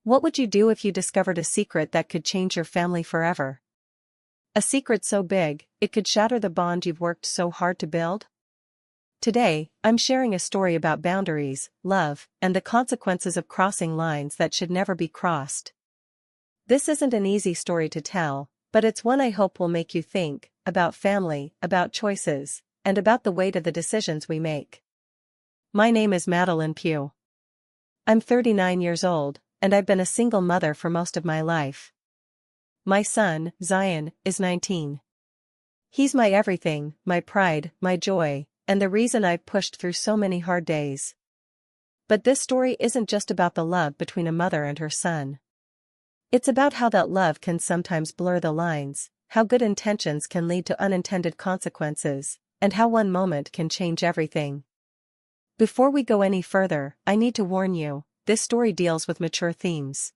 What would you do if you discovered a secret that could change your family forever? A secret so big, it could shatter the bond you've worked so hard to build? Today, I'm sharing a story about boundaries, love, and the consequences of crossing lines that should never be crossed. This isn't an easy story to tell, but it's one I hope will make you think about family, about choices, and about the weight of the decisions we make. My name is Madeline Pugh. I'm 39 years old, and I've been a single mother for most of my life. My son, Zion, is 19. He's my everything, my pride, my joy, and the reason I've pushed through so many hard days. But this story isn't just about the love between a mother and her son. It's about how that love can sometimes blur the lines, how good intentions can lead to unintended consequences, and how one moment can change everything. Before we go any further, I need to warn you, this story deals with mature themes.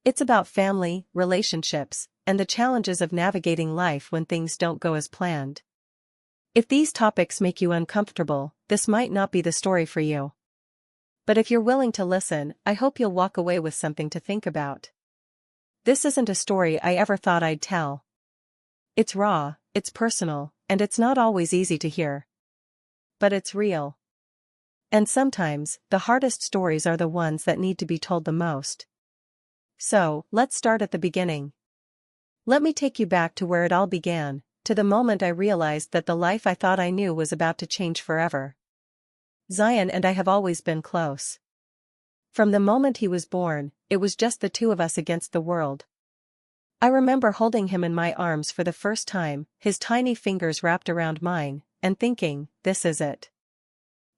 It's about family, relationships, and the challenges of navigating life when things don't go as planned. If these topics make you uncomfortable, this might not be the story for you. But if you're willing to listen, I hope you'll walk away with something to think about. This isn't a story I ever thought I'd tell. It's raw, it's personal, and it's not always easy to hear. But it's real. And sometimes, the hardest stories are the ones that need to be told the most. So, let's start at the beginning. Let me take you back to where it all began, to the moment I realized that the life I thought I knew was about to change forever. Zion and I have always been close. From the moment he was born, it was just the two of us against the world. I remember holding him in my arms for the first time, his tiny fingers wrapped around mine, and thinking, this is it.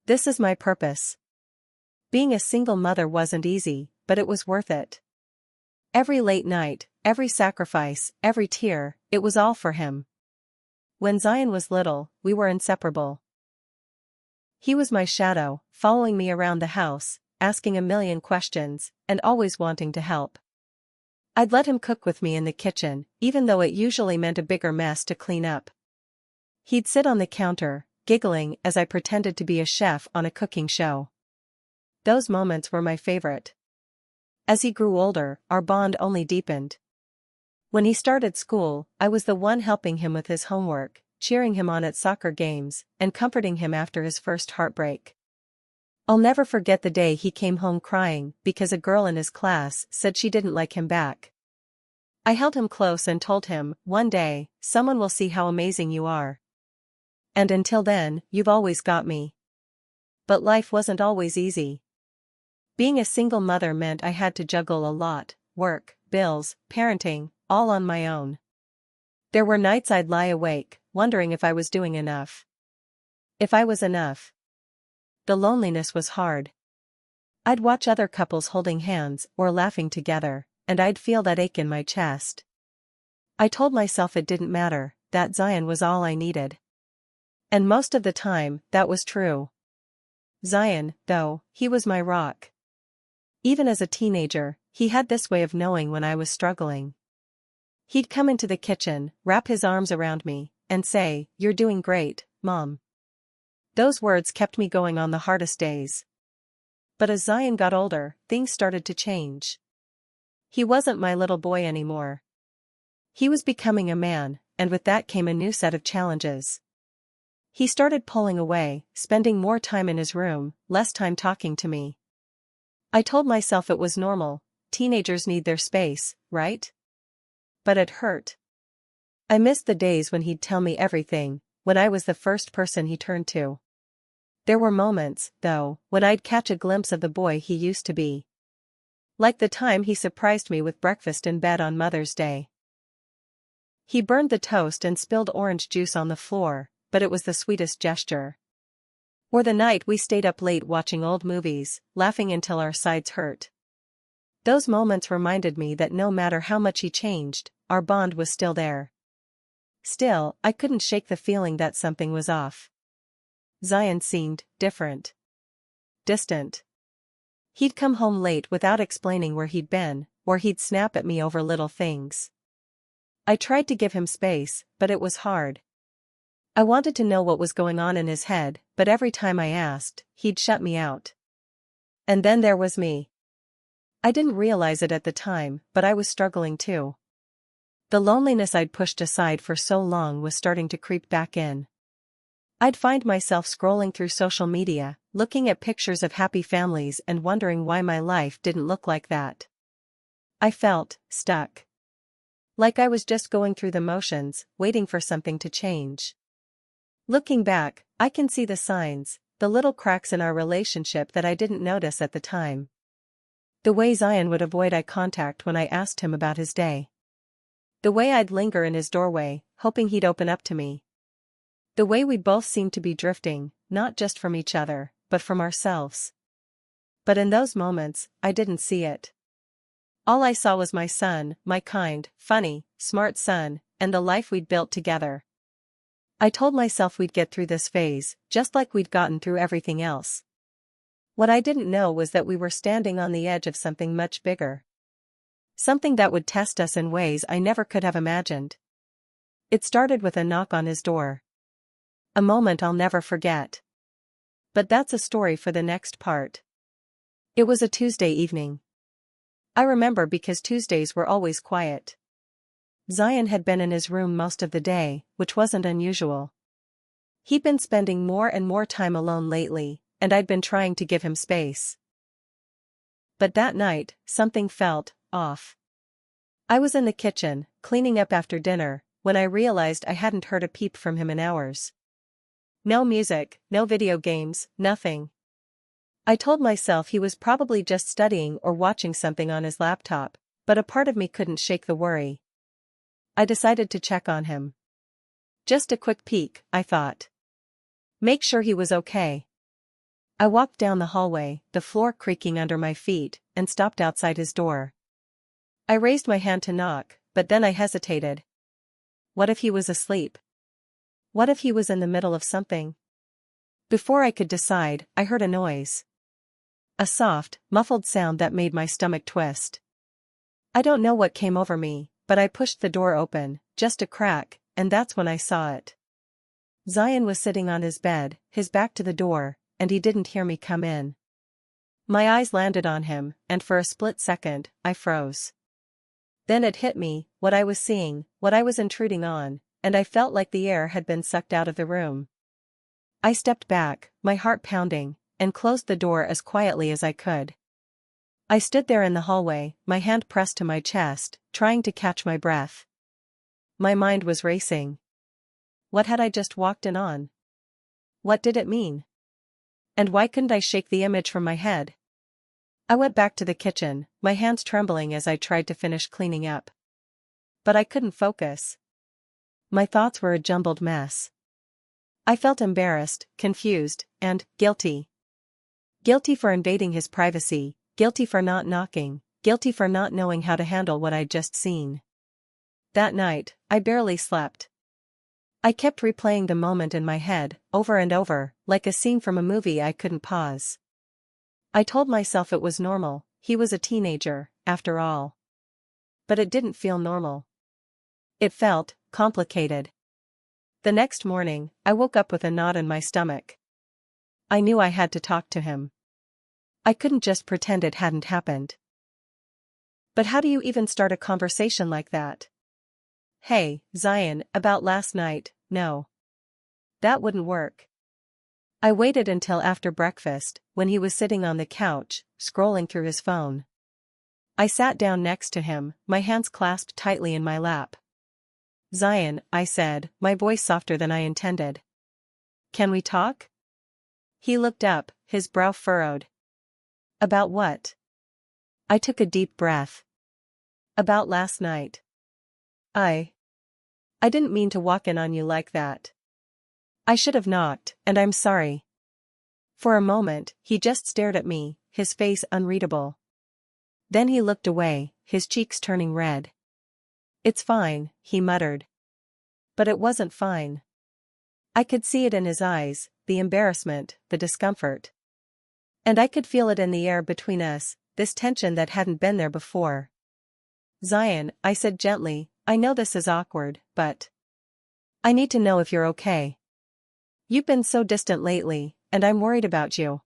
This is my purpose. Being a single mother wasn't easy, but it was worth it. Every late night, every sacrifice, every tear, it was all for him. When Zion was little, we were inseparable. He was my shadow, following me around the house, asking a million questions, and always wanting to help. I'd let him cook with me in the kitchen, even though it usually meant a bigger mess to clean up. He'd sit on the counter, giggling as I pretended to be a chef on a cooking show. Those moments were my favorite. As he grew older, our bond only deepened. When he started school, I was the one helping him with his homework, cheering him on at soccer games, and comforting him after his first heartbreak. I'll never forget the day he came home crying because a girl in his class said she didn't like him back. I held him close and told him, one day, someone will see how amazing you are. And until then, you've always got me. But life wasn't always easy. Being a single mother meant I had to juggle a lot, work, bills, parenting, all on my own. There were nights I'd lie awake, wondering if I was doing enough. If I was enough. The loneliness was hard. I'd watch other couples holding hands or laughing together, and I'd feel that ache in my chest. I told myself it didn't matter, that Zion was all I needed. And most of the time, that was true. Zion, though, he was my rock. Even as a teenager, he had this way of knowing when I was struggling. He'd come into the kitchen, wrap his arms around me, and say, "You're doing great, Mom." Those words kept me going on the hardest days. But as Zion got older, things started to change. He wasn't my little boy anymore. He was becoming a man, and with that came a new set of challenges. He started pulling away, spending more time in his room, less time talking to me. I told myself it was normal, teenagers need their space, right? But it hurt. I missed the days when he'd tell me everything, when I was the first person he turned to. There were moments, though, when I'd catch a glimpse of the boy he used to be. Like the time he surprised me with breakfast in bed on Mother's Day. He burned the toast and spilled orange juice on the floor, but it was the sweetest gesture. Or the night we stayed up late watching old movies, laughing until our sides hurt. Those moments reminded me that no matter how much he changed, our bond was still there. Still, I couldn't shake the feeling that something was off. Zion seemed different. Distant. He'd come home late without explaining where he'd been, or he'd snap at me over little things. I tried to give him space, but it was hard. I wanted to know what was going on in his head, but every time I asked, he'd shut me out. And then there was me. I didn't realize it at the time, but I was struggling too. The loneliness I'd pushed aside for so long was starting to creep back in. I'd find myself scrolling through social media, looking at pictures of happy families and wondering why my life didn't look like that. I felt stuck. Like I was just going through the motions, waiting for something to change. Looking back, I can see the signs, the little cracks in our relationship that I didn't notice at the time. The way Zion would avoid eye contact when I asked him about his day. The way I'd linger in his doorway, hoping he'd open up to me. The way we both seemed to be drifting, not just from each other, but from ourselves. But in those moments, I didn't see it. All I saw was my son, my kind, funny, smart son, and the life we'd built together. I told myself we'd get through this phase, just like we'd gotten through everything else. What I didn't know was that we were standing on the edge of something much bigger. Something that would test us in ways I never could have imagined. It started with a knock on his door. A moment I'll never forget. But that's a story for the next part. It was a Tuesday evening. I remember because Tuesdays were always quiet. Zion had been in his room most of the day, which wasn't unusual. He'd been spending more and more time alone lately, and I'd been trying to give him space. But that night, something felt off. I was in the kitchen, cleaning up after dinner, when I realized I hadn't heard a peep from him in hours. No music, no video games, nothing. I told myself he was probably just studying or watching something on his laptop, but a part of me couldn't shake the worry. I decided to check on him. Just a quick peek, I thought. Make sure he was okay. I walked down the hallway, the floor creaking under my feet, and stopped outside his door. I raised my hand to knock, but then I hesitated. What if he was asleep? What if he was in the middle of something? Before I could decide, I heard a noise. A soft, muffled sound that made my stomach twist. I don't know what came over me, but I pushed the door open, just a crack, and that's when I saw it. Zion was sitting on his bed, his back to the door, and he didn't hear me come in. My eyes landed on him, and for a split second, I froze. Then it hit me, what I was seeing, what I was intruding on, and I felt like the air had been sucked out of the room. I stepped back, my heart pounding, and closed the door as quietly as I could. I stood there in the hallway, my hand pressed to my chest, trying to catch my breath. My mind was racing. What had I just walked in on? What did it mean? And why couldn't I shake the image from my head? I went back to the kitchen, my hands trembling as I tried to finish cleaning up. But I couldn't focus. My thoughts were a jumbled mess. I felt embarrassed, confused, and guilty. Guilty for invading his privacy, guilty for not knocking, guilty for not knowing how to handle what I'd just seen. That night, I barely slept. I kept replaying the moment in my head, over and over, like a scene from a movie I couldn't pause. I told myself it was normal, he was a teenager, after all. But it didn't feel normal. It felt complicated. The next morning, I woke up with a knot in my stomach. I knew I had to talk to him. I couldn't just pretend it hadn't happened. But how do you even start a conversation like that? Hey, Zion, about last night, no. That wouldn't work. I waited until after breakfast, when he was sitting on the couch, scrolling through his phone. I sat down next to him, my hands clasped tightly in my lap. Zion, I said, my voice softer than I intended. Can we talk? He looked up, his brow furrowed. About what? I took a deep breath. About last night. I didn't mean to walk in on you like that. I should have knocked, and I'm sorry. For a moment, he just stared at me, his face unreadable. Then he looked away, his cheeks turning red. It's fine, he muttered. But it wasn't fine. I could see it in his eyes, the embarrassment, the discomfort. And I could feel it in the air between us, this tension that hadn't been there before. Zion, I said gently, I know this is awkward, but I need to know if you're okay. You've been so distant lately, and I'm worried about you.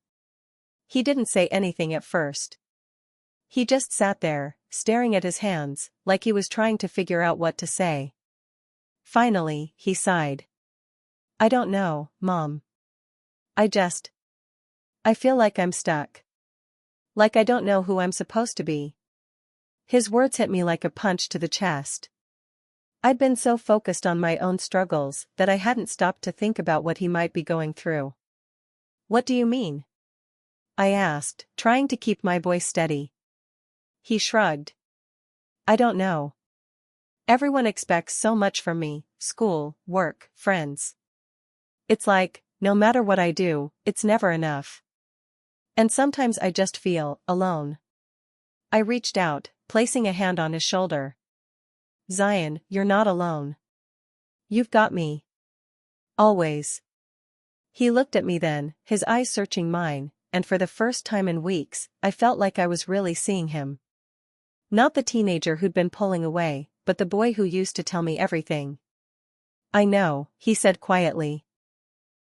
He didn't say anything at first. He just sat there, staring at his hands, like he was trying to figure out what to say. Finally, he sighed. I don't know, Mom. I feel like I'm stuck. Like I don't know who I'm supposed to be. His words hit me like a punch to the chest. I'd been so focused on my own struggles that I hadn't stopped to think about what he might be going through. What do you mean? I asked, trying to keep my voice steady. He shrugged. I don't know. Everyone expects so much from me: school, work, friends. It's like, no matter what I do, it's never enough. And sometimes I just feel alone. I reached out, placing a hand on his shoulder. Zion, you're not alone. You've got me. Always. He looked at me then, his eyes searching mine, and for the first time in weeks, I felt like I was really seeing him. Not the teenager who'd been pulling away, but the boy who used to tell me everything. I know, he said quietly.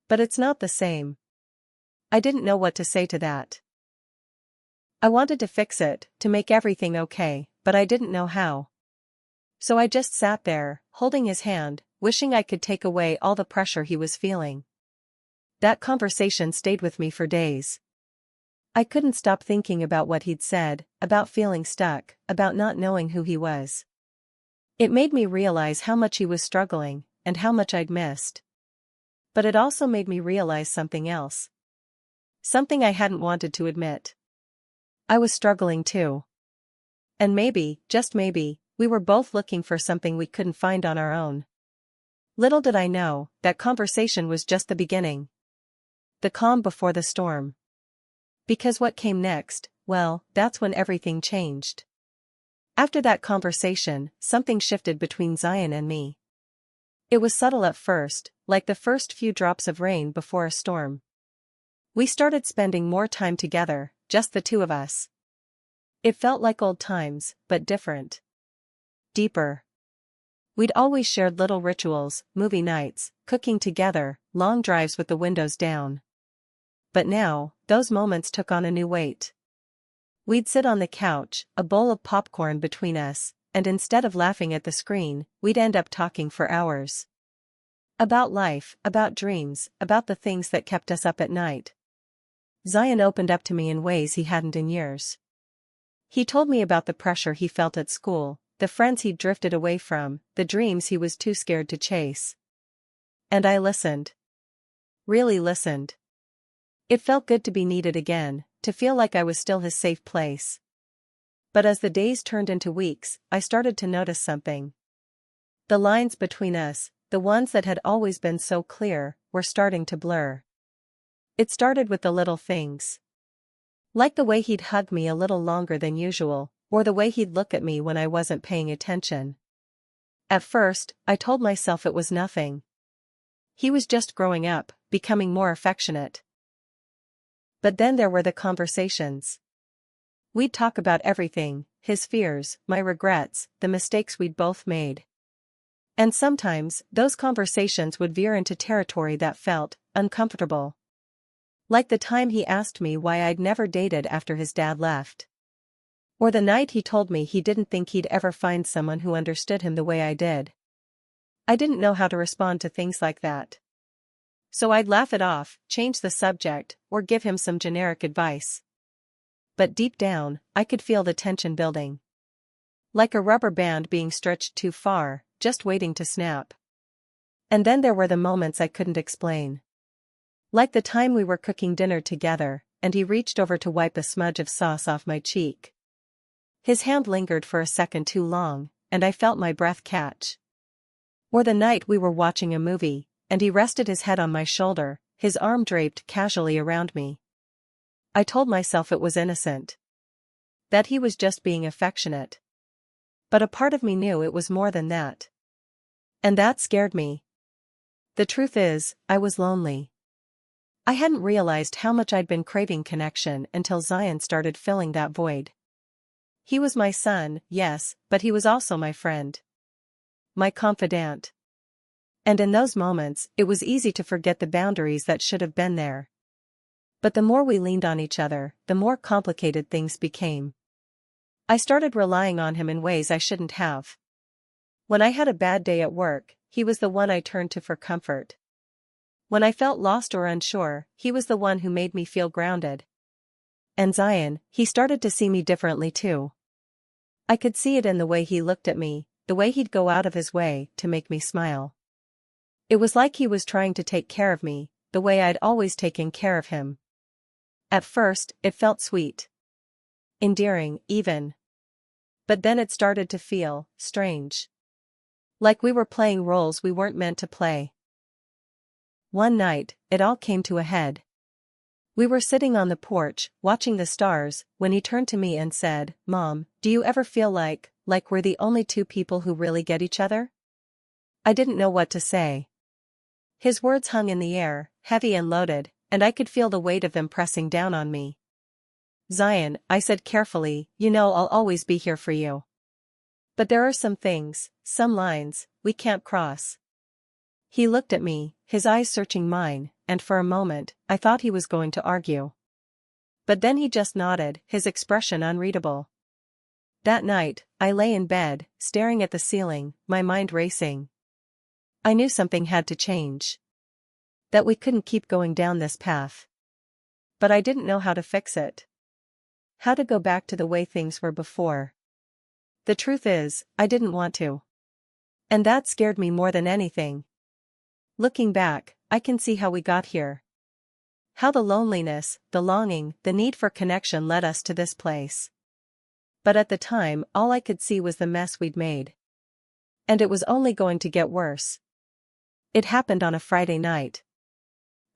But it's not the same. I didn't know what to say to that. I wanted to fix it, to make everything okay, but I didn't know how. So I just sat there, holding his hand, wishing I could take away all the pressure he was feeling. That conversation stayed with me for days. I couldn't stop thinking about what he'd said, about feeling stuck, about not knowing who he was. It made me realize how much he was struggling, and how much I'd missed. But it also made me realize something else. Something I hadn't wanted to admit. I was struggling too. And maybe, just maybe, we were both looking for something we couldn't find on our own. Little did I know, that conversation was just the beginning. The calm before the storm. Because what came next, well, that's when everything changed. After that conversation, something shifted between Zion and me. It was subtle at first, like the first few drops of rain before a storm. We started spending more time together, just the two of us. It felt like old times, but different. Deeper. We'd always shared little rituals, movie nights, cooking together, long drives with the windows down. But now, those moments took on a new weight. We'd sit on the couch, a bowl of popcorn between us, and instead of laughing at the screen, we'd end up talking for hours. About life, about dreams, about the things that kept us up at night. Zion opened up to me in ways he hadn't in years. He told me about the pressure he felt at school, the friends he'd drifted away from, the dreams he was too scared to chase. And I listened. Really listened. It felt good to be needed again, to feel like I was still his safe place. But as the days turned into weeks, I started to notice something. The lines between us, the ones that had always been so clear, were starting to blur. It started with the little things. Like the way he'd hug me a little longer than usual, or the way he'd look at me when I wasn't paying attention. At first, I told myself it was nothing. He was just growing up, becoming more affectionate. But then there were the conversations. We'd talk about everything, his fears, my regrets, the mistakes we'd both made. And sometimes, those conversations would veer into territory that felt uncomfortable. Like the time he asked me why I'd never dated after his dad left. Or the night he told me he didn't think he'd ever find someone who understood him the way I did. I didn't know how to respond to things like that. So I'd laugh it off, change the subject, or give him some generic advice. But deep down, I could feel the tension building. Like a rubber band being stretched too far, just waiting to snap. And then there were the moments I couldn't explain. Like the time we were cooking dinner together, and he reached over to wipe a smudge of sauce off my cheek. His hand lingered for a second too long, and I felt my breath catch. Or the night we were watching a movie, and he rested his head on my shoulder, his arm draped casually around me. I told myself it was innocent. That he was just being affectionate. But a part of me knew it was more than that. And that scared me. The truth is, I was lonely. I hadn't realized how much I'd been craving connection until Zion started filling that void. He was my son, yes, but he was also my friend. My confidant. And in those moments, it was easy to forget the boundaries that should have been there. But the more we leaned on each other, the more complicated things became. I started relying on him in ways I shouldn't have. When I had a bad day at work, he was the one I turned to for comfort. When I felt lost or unsure, he was the one who made me feel grounded. And Zion, he started to see me differently too. I could see it in the way he looked at me, the way he'd go out of his way to make me smile. It was like he was trying to take care of me, the way I'd always taken care of him. At first, it felt sweet. Endearing, even. But then it started to feel strange. Like we were playing roles we weren't meant to play. One night, it all came to a head. We were sitting on the porch, watching the stars, when he turned to me and said, "Mom, do you ever feel like we're the only two people who really get each other?" I didn't know what to say. His words hung in the air, heavy and loaded, and I could feel the weight of them pressing down on me. "Zion," I said carefully, "you know I'll always be here for you. But there are some things, some lines, we can't cross." He looked at me, his eyes searching mine, and for a moment, I thought he was going to argue. But then he just nodded, his expression unreadable. That night, I lay in bed, staring at the ceiling, my mind racing. I knew something had to change. That we couldn't keep going down this path. But I didn't know how to fix it. How to go back to the way things were before. The truth is, I didn't want to. And that scared me more than anything. Looking back, I can see how we got here. How the loneliness, the longing, the need for connection led us to this place. But at the time, all I could see was the mess we'd made. And it was only going to get worse. It happened on a Friday night.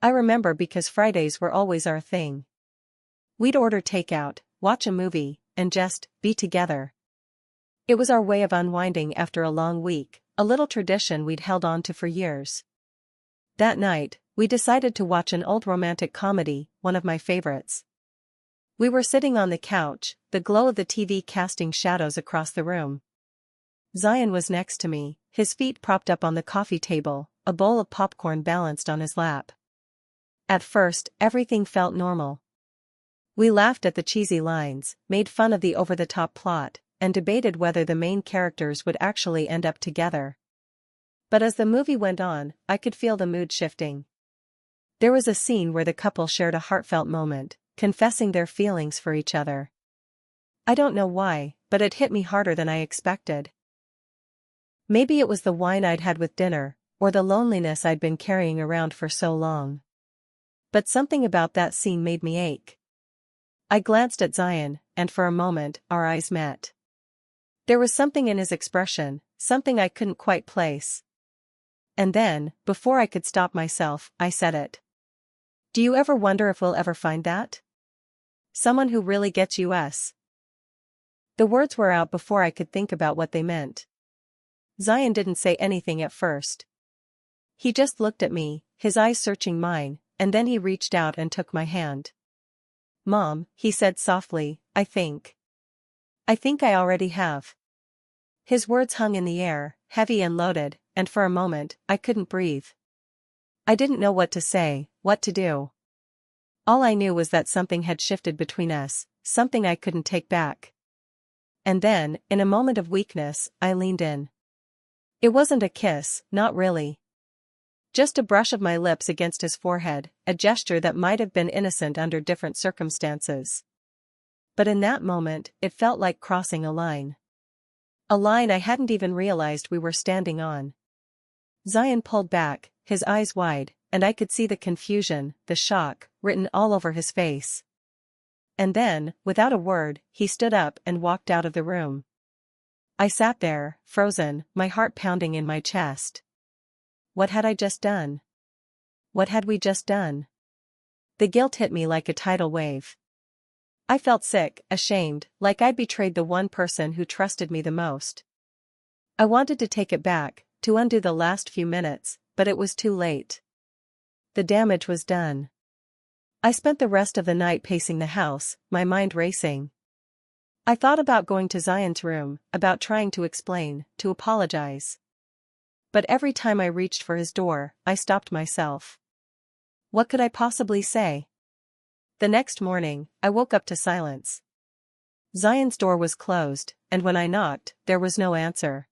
I remember because Fridays were always our thing. We'd order takeout, watch a movie, and just be together. It was our way of unwinding after a long week, a little tradition we'd held on to for years. That night, we decided to watch an old romantic comedy, one of my favorites. We were sitting on the couch, the glow of the TV casting shadows across the room. Zion was next to me, his feet propped up on the coffee table, a bowl of popcorn balanced on his lap. At first, everything felt normal. We laughed at the cheesy lines, made fun of the over-the-top plot, and debated whether the main characters would actually end up together. But as the movie went on, I could feel the mood shifting. There was a scene where the couple shared a heartfelt moment, confessing their feelings for each other. I don't know why, but it hit me harder than I expected. Maybe it was the wine I'd had with dinner, or the loneliness I'd been carrying around for so long. But something about that scene made me ache. I glanced at Zion, and for a moment, our eyes met. There was something in his expression, something I couldn't quite place. And then, before I could stop myself, I said it. "Do you ever wonder if we'll ever find that? Someone who really gets us?" The words were out before I could think about what they meant. Zion didn't say anything at first. He just looked at me, his eyes searching mine, and then he reached out and took my hand. "Mom," he said softly, I think I already have." His words hung in the air, heavy and loaded, and for a moment, I couldn't breathe. I didn't know what to say, what to do. All I knew was that something had shifted between us, something I couldn't take back. And then, in a moment of weakness, I leaned in. It wasn't a kiss, not really. Just a brush of my lips against his forehead, a gesture that might have been innocent under different circumstances. But in that moment, it felt like crossing a line. A line I hadn't even realized we were standing on. Zion pulled back, his eyes wide, and I could see the confusion, the shock, written all over his face. And then, without a word, he stood up and walked out of the room. I sat there, frozen, my heart pounding in my chest. What had I just done? What had we just done? The guilt hit me like a tidal wave. I felt sick, ashamed, like I'd betrayed the one person who trusted me the most. I wanted to take it back, to undo the last few minutes, but it was too late. The damage was done. I spent the rest of the night pacing the house, my mind racing. I thought about going to Zion's room, about trying to explain, to apologize. But every time I reached for his door, I stopped myself. What could I possibly say? The next morning, I woke up to silence. Zion's door was closed, and when I knocked, there was no answer.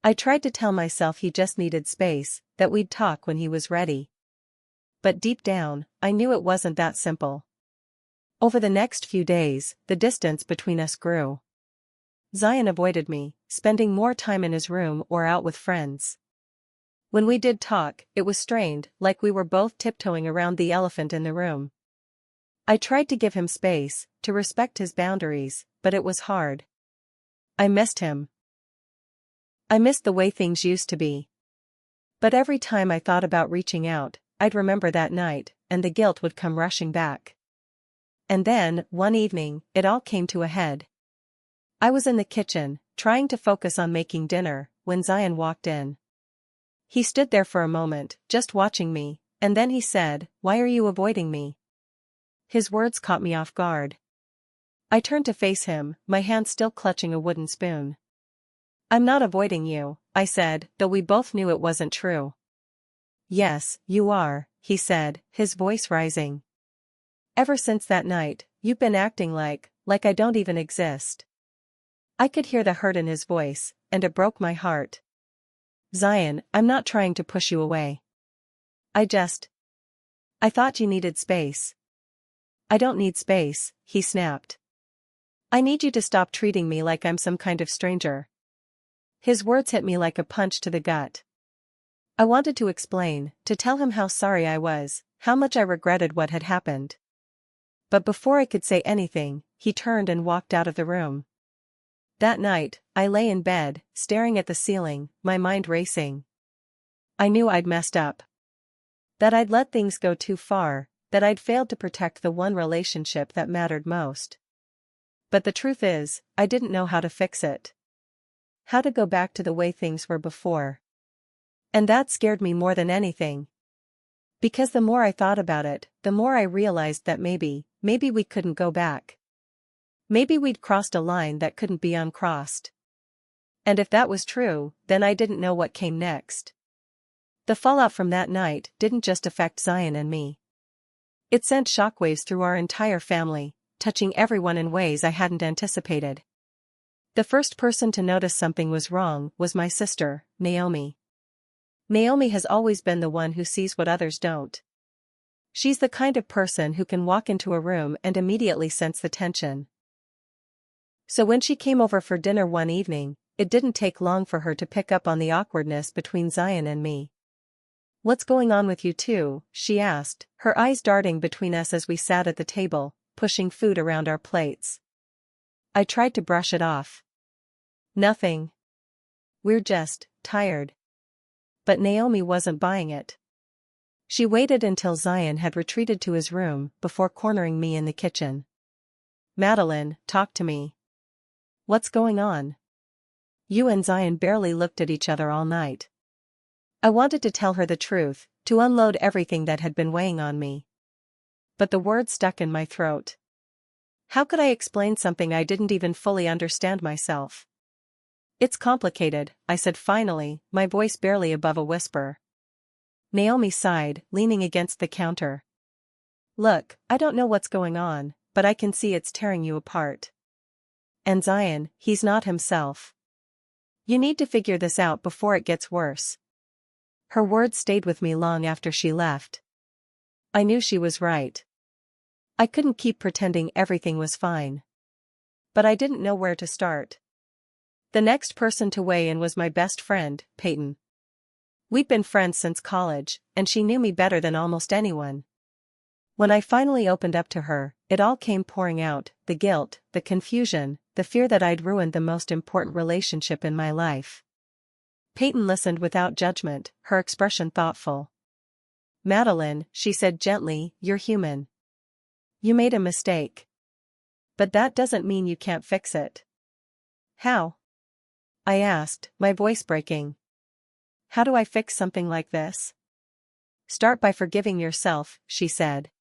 I tried to tell myself he just needed space, that we'd talk when he was ready. But deep down, I knew it wasn't that simple. Over the next few days, the distance between us grew. Zion avoided me, spending more time in his room or out with friends. When we did talk, it was strained, like we were both tiptoeing around the elephant in the room. I tried to give him space, to respect his boundaries, but it was hard. I missed him. I missed the way things used to be. But every time I thought about reaching out, I'd remember that night, and the guilt would come rushing back. And then, one evening, it all came to a head. I was in the kitchen, trying to focus on making dinner, when Zion walked in. He stood there for a moment, just watching me, and then he said, "Why are you avoiding me?" His words caught me off guard. I turned to face him, my hand still clutching a wooden spoon. "I'm not avoiding you," I said, though we both knew it wasn't true. "Yes, you are," he said, his voice rising. "Ever since that night, you've been acting like I don't even exist." I could hear the hurt in his voice, and it broke my heart. "Zion, I'm not trying to push you away. I thought you needed space." "I don't need space," he snapped. "I need you to stop treating me like I'm some kind of stranger." His words hit me like a punch to the gut. I wanted to explain, to tell him how sorry I was, how much I regretted what had happened. But before I could say anything, he turned and walked out of the room. That night, I lay in bed, staring at the ceiling, my mind racing. I knew I'd messed up. That I'd let things go too far, that I'd failed to protect the one relationship that mattered most. But the truth is, I didn't know how to fix it. How to go back to the way things were before. And that scared me more than anything. Because the more I thought about it, the more I realized that maybe we couldn't go back. Maybe we'd crossed a line that couldn't be uncrossed. And if that was true, then I didn't know what came next. The fallout from that night didn't just affect Zion and me. It sent shockwaves through our entire family, touching everyone in ways I hadn't anticipated. The first person to notice something was wrong was my sister, Naomi. Naomi has always been the one who sees what others don't. She's the kind of person who can walk into a room and immediately sense the tension. So when she came over for dinner one evening, it didn't take long for her to pick up on the awkwardness between Zion and me. "What's going on with you two?" she asked, her eyes darting between us as we sat at the table, pushing food around our plates. I tried to brush it off. "Nothing. We're just tired." But Naomi wasn't buying it. She waited until Zion had retreated to his room before cornering me in the kitchen. "Madeline, talk to me. What's going on? You and Zion barely looked at each other all night." I wanted to tell her the truth, to unload everything that had been weighing on me. But the words stuck in my throat. How could I explain something I didn't even fully understand myself? "It's complicated," I said finally, my voice barely above a whisper. Naomi sighed, leaning against the counter. "Look, I don't know what's going on, but I can see it's tearing you apart. And Zion, he's not himself. You need to figure this out before it gets worse." Her words stayed with me long after she left. I knew she was right. I couldn't keep pretending everything was fine. But I didn't know where to start. The next person to weigh in was my best friend, Peyton. We'd been friends since college, and she knew me better than almost anyone. When I finally opened up to her, it all came pouring out, the guilt, the confusion, the fear that I'd ruined the most important relationship in my life. Peyton listened without judgment, her expression thoughtful. "Madeline," she said gently, "you're human. You made a mistake. But that doesn't mean you can't fix it." "How?" I asked, my voice breaking. "How do I fix something like this?" "Start by forgiving yourself," she said.